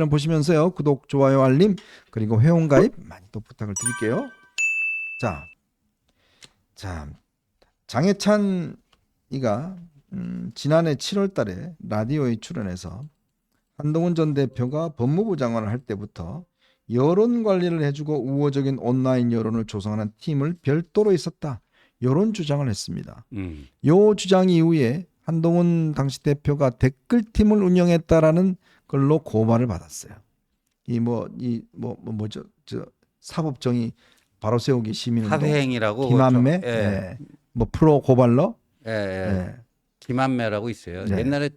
보시면서요. 구독, 좋아요, 알림 그리고 회원가입 많이 또 부탁을 드릴게요. 자, 장해찬이가 지난해 7월 달에 라디오에 출연해서 한동훈 전 대표가 법무부 장관을 할 때부터 여론 관리를 해주고 우호적인 온라인 여론을 조성하는 팀을 별도로 있었다. 이런 주장을 했습니다. 요 주장 이후에 한동훈 당시 대표가 댓글팀을 운영했다라는 걸로 고발을 받았어요. 뭐죠? 저 사법정의 바로 세우기 시민운동 사회행위라고 김한매, 예. 뭐 프로 고발러, 예, 예. 김한매라고 있어요. 네. 옛날에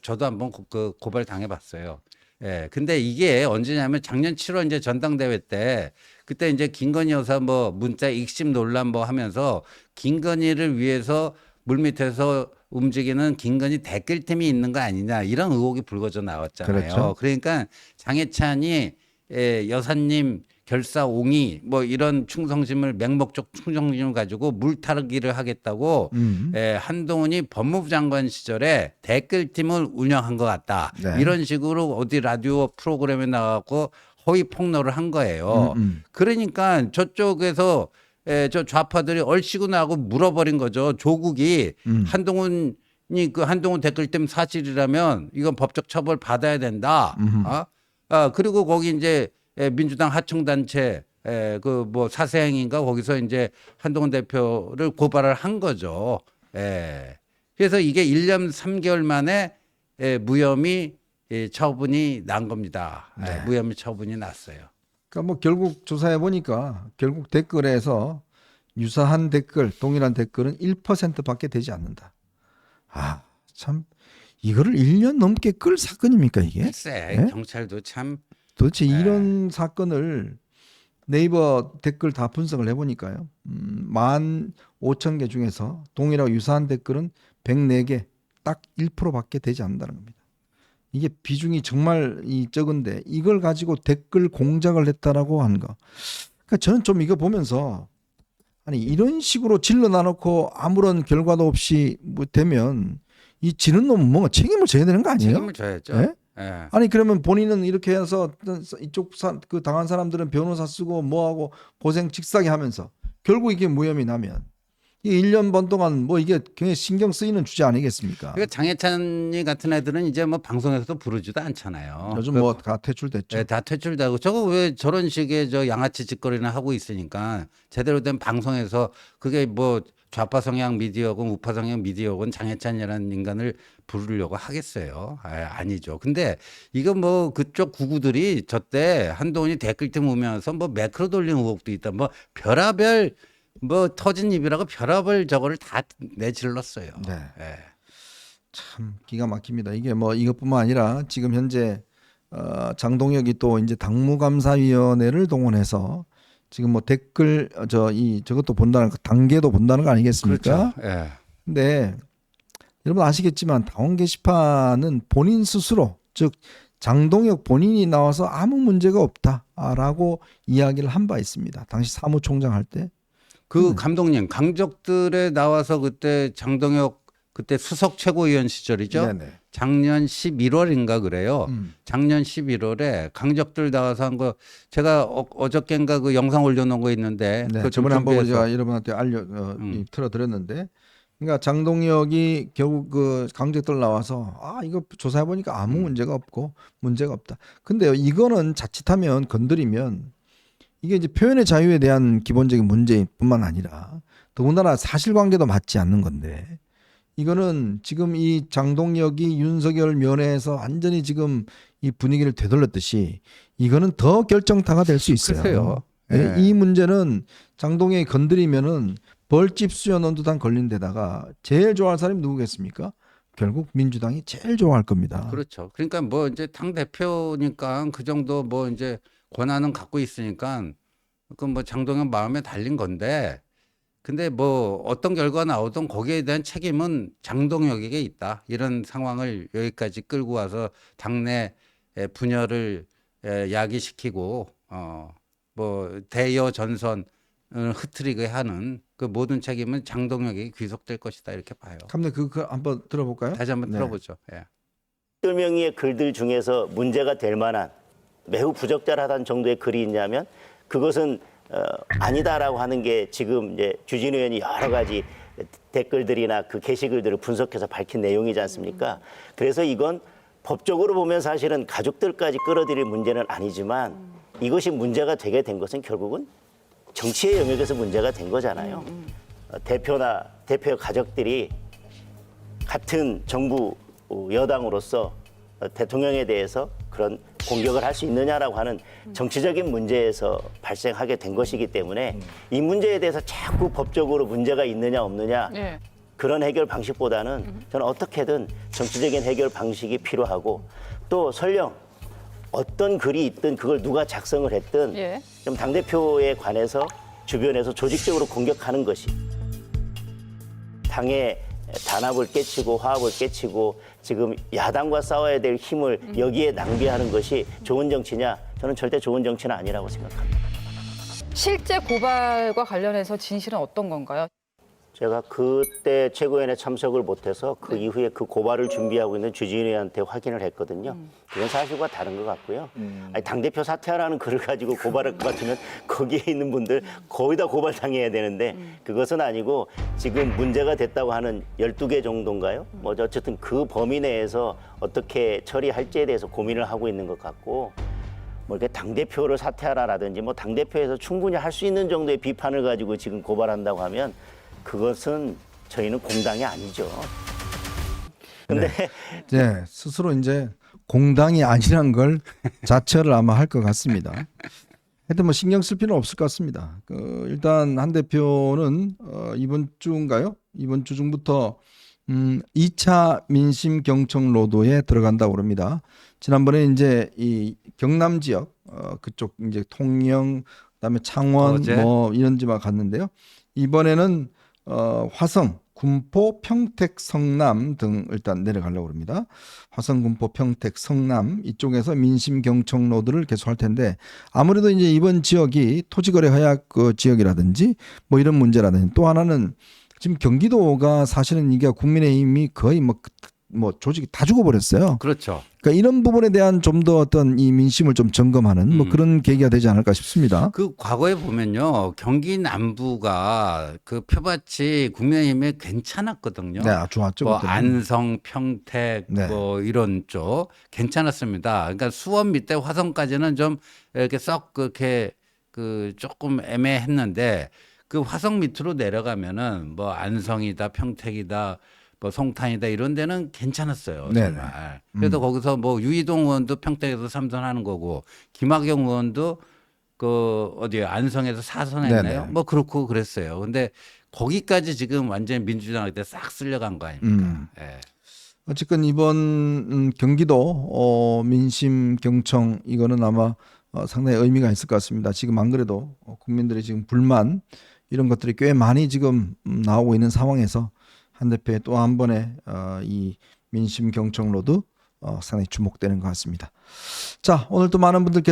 저도 한번 그 고발 당해봤어요. 예. 근데 이게 언제냐면 작년 7월 이제 전당대회 때 그때 이제 김건희 여사 뭐 문자 익심 논란 뭐 하면서 김건희를 위해서 물밑에서 움직이는 김건희 댓글팀이 있는 거 아니냐 이런 의혹이 불거져 나왔잖아요. 그렇죠. 그러니까 장해찬이 여사님 결사옹위 뭐 이런 충성심을 맹목적 충성심을 가지고 물타기를 하겠다고 한동훈이 법무부 장관 시절에 댓글팀을 운영한 것 같다. 네. 이런 식으로 어디 라디오 프로그램에 나가고 허위 폭로를 한 거예요. 그러니까 저쪽에서 저 좌파들이 얼씨구 나고 물어버린 거죠. 조국이 한동훈이 그 한동훈 댓글팀 사실이라면 이건 법적 처벌 받아야 된다. 그리고 거기 이제 민주당 하청단체 그 뭐 사세행인가 거기서 이제 한동훈 대표를 고발을 한 거죠. 그래서 이게 1년 3개월 만에 무혐의 처분이 난 겁니다. 네. 무혐의 처분이 났어요. 그러니까 뭐 결국 조사해 보니까 결국 댓글에서 유사한 댓글, 동일한 댓글은 1%밖에 되지 않는다. 아, 참 이거를 1년 넘게 끌 사건입니까 이게? 글쎄 네? 경찰도 참 도대체 이런 사건을 네이버 댓글 다 분석을 해보니까요. 15,000개 중에서 동일하고 유사한 댓글은 104개, 딱 1%밖에 되지 않는다는 겁니다. 이게 비중이 정말 적은데 이걸 가지고 댓글 공작을 했다라고 하는 거. 그러니까 저는 좀 이거 보면서 아니 이런 식으로 질러 놔놓고 아무런 결과도 없이 뭐 되면 이 지는 놈은 뭔가 책임을 져야 되는 거 아니에요? 책임을 져야죠. 예? 예. 아니 그러면 본인은 이렇게 해서 이쪽 그 당한 사람들은 변호사 쓰고 뭐하고 고생 직사게 하면서 결국 이게 무혐의 나면 이 1년 반 동안 뭐 이게 굉장히 신경 쓰이는 주제 아니겠습니까? 그러니까 장해찬이 같은 애들은 이제 뭐 방송에서도 부르지도 않잖아요. 요즘 뭐 다 퇴출됐죠. 다 퇴출되고 저거 왜 저런 식의 저 양아치 짓거리나 하고 있으니까 제대로 된 방송에서 그게 뭐 좌파 성향 미디어건 우파 성향 미디어건 장해찬이라는 인간을 부르려고 하겠어요. 아니죠. 근데 이거 뭐 그쪽 구구들이 저때 한동훈이 댓글팀 오면서 뭐 매크로 돌린 의혹도 있다. 뭐 별하별 뭐 터진 입이라고 별하별 저거를 다 내질렀어요. 네. 예. 참 기가 막힙니다. 이게 뭐 이것뿐만 아니라 지금 현재 장동혁이 또 이제 당무감사위원회를 동원해서 지금 뭐 댓글 저것도 본다는 거 단계도 본다는 거 아니겠습니까? 그렇죠. 예. 근데 여러분 아시겠지만 당원 게시판은 본인 스스로 즉 장동혁 본인이 나와서 아무 문제가 없다라고 이야기를 한 바 있습니다. 당시 사무총장 할 때. 그 감독님 강적들에 나와서 그때 장동혁 그때 수석 최고위원 시절이죠. 네네. 작년 11월인가 그래요. 작년 11월에 강적들 나와서 한 거 제가 어저께인가 그 영상 올려놓은 거 있는데 네, 그거 좀 저번에 한번 준비해서. 제가 여러분한테 틀어드렸는데, 그러니까 장동혁이 결국 그 강적들 나와서 이거 조사해 보니까 아무 문제가 없고 문제가 없다. 근데요, 이거는 자칫하면 건드리면 이게 이제 표현의 자유에 대한 기본적인 문제뿐만 아니라 더군다나 사실관계도 맞지 않는 건데. 이거는 지금 이 장동혁이 윤석열 면회에서 완전히 지금 이 분위기를 되돌렸듯이 이거는 더 결정타가 될 수 있어요. 글쎄요. 네. 네. 이 문제는 장동혁이 건드리면은 벌집 수연원도 단 걸린 데다가 제일 좋아할 사람이 누구겠습니까? 결국 민주당이 제일 좋아할 겁니다. 그렇죠. 그러니까 뭐 이제 당 대표니까 그 정도 뭐 이제 권한은 갖고 있으니까 그 뭐 장동혁 마음에 달린 건데. 근데 뭐 어떤 결과가 나오든 거기에 대한 책임은 장동혁에게 있다. 이런 상황을 여기까지 끌고 와서 당내 분열을 야기시키고 뭐 대여 전선을 흐트리게 하는 그 모든 책임은 장동혁에게 귀속될 것이다 이렇게 봐요. 감독님 그거 한번 들어볼까요? 다시 한번 네. 들어보죠. 예. 몇 명의 글들 중에서 문제가 될 만한 매우 부적절하다는 정도의 글이 있냐면 그것은 아니다라고 하는 게 지금 이제 주진우 의원이 여러 가지 댓글들이나 그 게시글들을 분석해서 밝힌 내용이지 않습니까? 그래서 이건 법적으로 보면 사실은 가족들까지 끌어들일 문제는 아니지만 이것이 문제가 되게 된 것은 결국은 정치의 영역에서 문제가 된 거잖아요. 대표나 대표의 가족들이 같은 정부 여당으로서 대통령에 대해서 그런 공격을 할 수 있느냐라고 하는 정치적인 문제에서 발생하게 된 것이기 때문에 이 문제에 대해서 자꾸 법적으로 문제가 있느냐 없느냐 네. 그런 해결 방식보다는 저는 어떻게든 정치적인 해결 방식이 필요하고 또 설령 어떤 글이 있든 그걸 누가 작성을 했든 예. 좀 당대표에 관해서 주변에서 조직적으로 공격하는 것이 당의 단합을 깨치고 화합을 깨치고 지금 야당과 싸워야 될 힘을 여기에 낭비하는 것이 좋은 정치냐? 저는 절대 좋은 정치는 아니라고 생각합니다. 실제 고발과 관련해서 진실은 어떤 건가요? 제가 그때 최고위원회 참석을 못해서 그 이후에 그 고발을 준비하고 있는 주진우 의원한테 확인을 했거든요. 그건 사실과 다른 것 같고요. 아니, 당대표 사퇴하라는 글을 가지고 고발할 것 같으면 거기에 있는 분들 거의 다 고발당해야 되는데 그것은 아니고 지금 문제가 됐다고 하는 12개 정도인가요? 뭐 어쨌든 그 범위 내에서 어떻게 처리할지에 대해서 고민을 하고 있는 것 같고 뭐 이렇게 당대표를 사퇴하라라든지 뭐 당대표에서 충분히 할 수 있는 정도의 비판을 가지고 지금 고발한다고 하면 그것은 저희는 공당이 아니죠. 근데 네, 스스로 이제 공당이 아니란 걸 자처를 아마 할 것 같습니다. 하여튼 뭐 신경 쓸 필요는 없을 것 같습니다. 일단 한 대표는 이번 주인가요? 이번 주 중부터 2차 민심 경청 로드에 들어간다고 합니다. 지난번에 이제 이 경남 지역 그쪽 이제 통영 그다음에 창원 어제? 뭐 이런 지방 갔는데요. 이번에는 화성, 군포, 평택, 성남 등 일단 내려가려고 합니다. 화성, 군포, 평택, 성남 이쪽에서 민심 경청 로드를 계속 할 텐데 아무래도 이제 이번 지역이 토지거래 허약 그 지역이라든지 뭐 이런 문제라든지 또 하나는 지금 경기도가 사실은 이게 국민의힘이 거의 뭐 조직이 다 죽어버렸어요. 그렇죠. 그러니까 이런 부분에 대한 좀 더 어떤 이 민심을 좀 점검하는 뭐 그런 계기가 되지 않을까 싶습니다. 그 과거에 보면요, 경기 남부가 그 표밭이 국민의힘에 괜찮았거든요. 네, 좋았죠. 뭐 그때는. 안성, 평택, 네. 뭐 이런 쪽 괜찮았습니다. 그러니까 수원 밑에 화성까지는 좀 이렇게 썩 그렇게 그 조금 애매했는데 그 화성 밑으로 내려가면은 뭐 안성이다, 평택이다. 뭐 송탄이다 이런 데는 괜찮았어요. 네네. 정말. 그래서 거기서 뭐 유이동 의원도 평택에서 3선 하는 거고 김학영 의원도 그 어디에 안성에서 4선 했나요? 네네. 뭐 그렇고 그랬어요. 근데 거기까지 지금 완전히 민주당한테 싹 쓸려간 거 아닙니까? 예. 어쨌건 이번 경기도 민심 경청 이거는 아마 상당히 의미가 있을 것 같습니다. 지금 안 그래도 국민들의 지금 불만 이런 것들이 꽤 많이 지금 나오고 있는 상황에서 한 대표의 또 한 번의 이 민심 경청 로드 상당히 주목되는 것 같습니다. 자, 오늘 또 많은 분들께